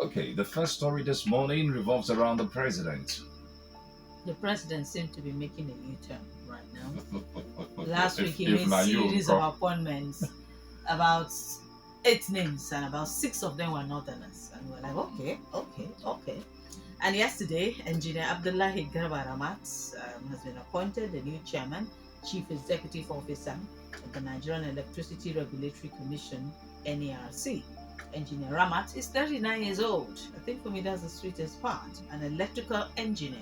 Okay, the first story this morning revolves around the president. The president seems to be making a U-turn right now. Last week he If made not you, series of appointments, about 8 names, and about 6 of them were northerners. And we're like, okay, okay, okay. And yesterday, Engineer Abdullahi Garba Ramat has been appointed the new chairman, chief executive officer of the Nigerian Electricity Regulatory Commission, NERC. Engineer Ramat is 39 years old. I think for me that's the sweetest part. An electrical engineer,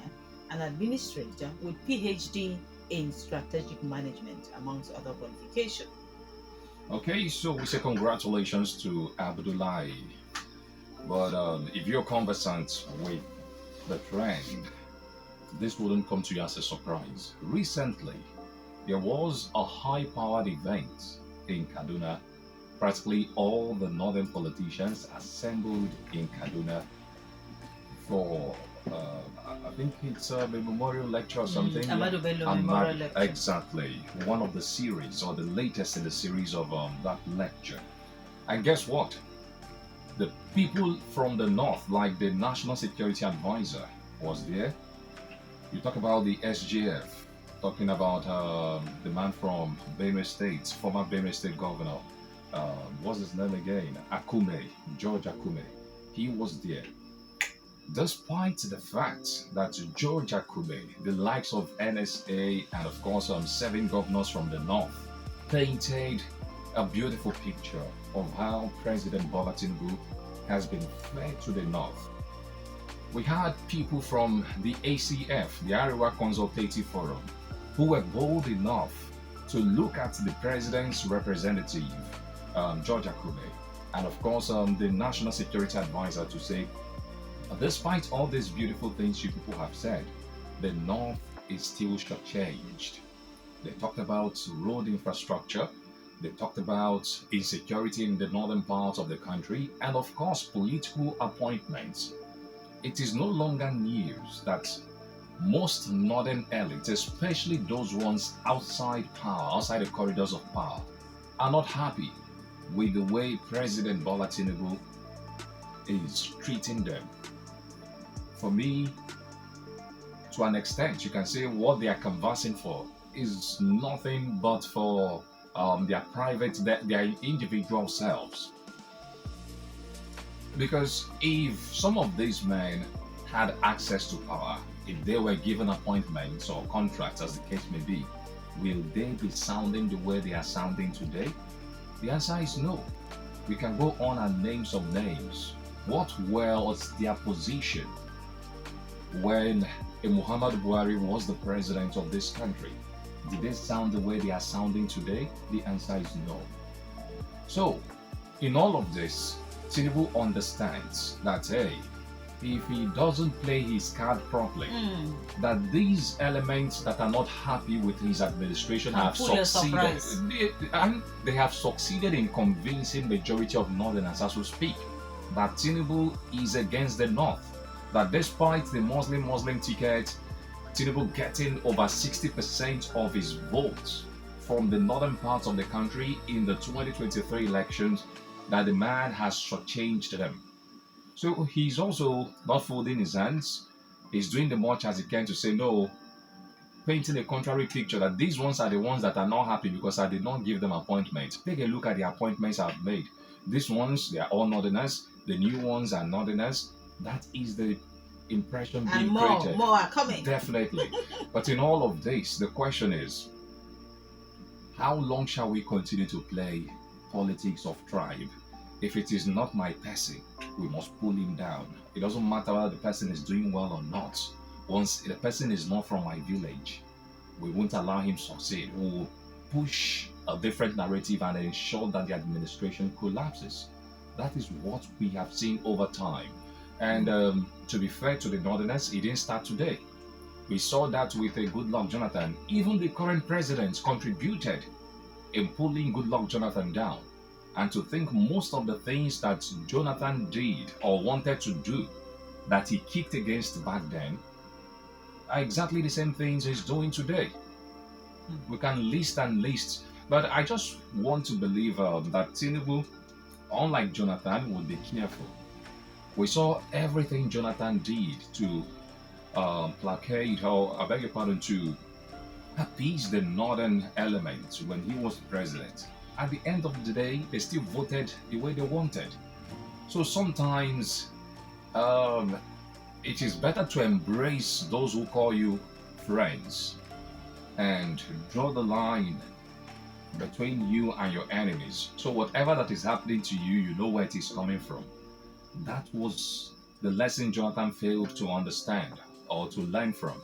an administrator with PhD in strategic management, amongst other qualifications. Okay, so we say congratulations to Abdullahi. But if you're conversant with the trend, this wouldn't come to you as a surprise. Recently, there was a high powered event in Kaduna. Practically all the northern politicians assembled in Kaduna for, I think it's a memorial lecture or something. Amadu Bello Memorial Lecture. Exactly. One of the series, or the latest in the series of that lecture. And guess what? The people from the north, like the National Security Advisor, was there. You talk about the SGF, talking about the man from Benue State, former Benue State governor. What's his name again? Akume, George Akume. He was there. Despite the fact that George Akume, the likes of NSA, and of course 7 governors from the north, painted a beautiful picture of how President Bola Tinubu has been fair to the north. We had people from the ACF, the Arewa Consultative Forum, who were bold enough to look at the president's representative, George Akume, and of course the National Security Advisor, to say, despite all these beautiful things you people have said, the North is still shortchanged. They talked about road infrastructure, they talked about insecurity in the northern part of the country, and of course, political appointments. It is no longer news that most northern elites, especially those ones outside power, outside the corridors of power, are not happy with the way President Bola Tinubu is treating them. For me, to an extent, you can say what they are canvassing for is nothing but for their private, their individual selves. Because if some of these men had access to power, if they were given appointments or contracts, as the case may be, will they be sounding the way they are sounding today? The answer is no. We can go on and name some names. What was their position when Muhammad Buhari was the president of this country? Did they sound the way they are sounding today? The answer is no. So, in all of this, Tinubu understands that, hey, if he doesn't play his card properly, that these elements that are not happy with his administration have succeeded. They have succeeded in convincing majority of Northerners, as we speak, that Tinubu is against the North. That despite the Muslim ticket, Tinubu getting over 60% of his votes from the northern parts of the country in the 2023 elections, that the man has shortchanged them. So he's also not folding his hands. He's doing the much as he can to say no, painting a contrary picture that these ones are the ones that are not happy because I did not give them appointments. Take a look at the appointments I've made. These ones, they are all northerners. The new ones are northerners. That is the impression being created. More are coming. Definitely. But in all of this, the question is, how long shall we continue to play politics of tribe? If it is not my person, we must pull him down. It doesn't matter whether the person is doing well or not. Once the person is not from my village, we won't allow him succeed. We will push a different narrative and ensure that the administration collapses. That is what we have seen over time. And to be fair to the Northerners, it didn't start today. We saw that with a Goodluck Jonathan. Even the current president contributed in pulling Goodluck Jonathan down. And to think most of the things that Jonathan did or wanted to do that he kicked against back then are exactly the same things he's doing today. We can list and list, but I just want to believe that Tinubu, unlike Jonathan, would be careful. We saw everything Jonathan did to placate, or I beg your pardon, to appease the northern element when he was president. At the end of the day, they still voted the way they wanted. So sometimes um, it is better to embrace those who call you friends and draw the line between you and your enemies. So whatever that is happening to you, you know where it is coming from. That was the lesson Jonathan failed to understand or to learn from.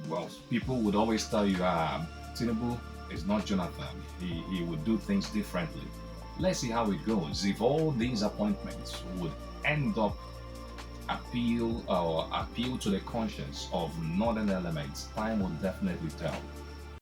Well, people would always tell you, Tinubu is not Jonathan. He would do things differently. Let's see how it goes. If all these appointments would end up appeal to the conscience of northern elements, time will definitely tell.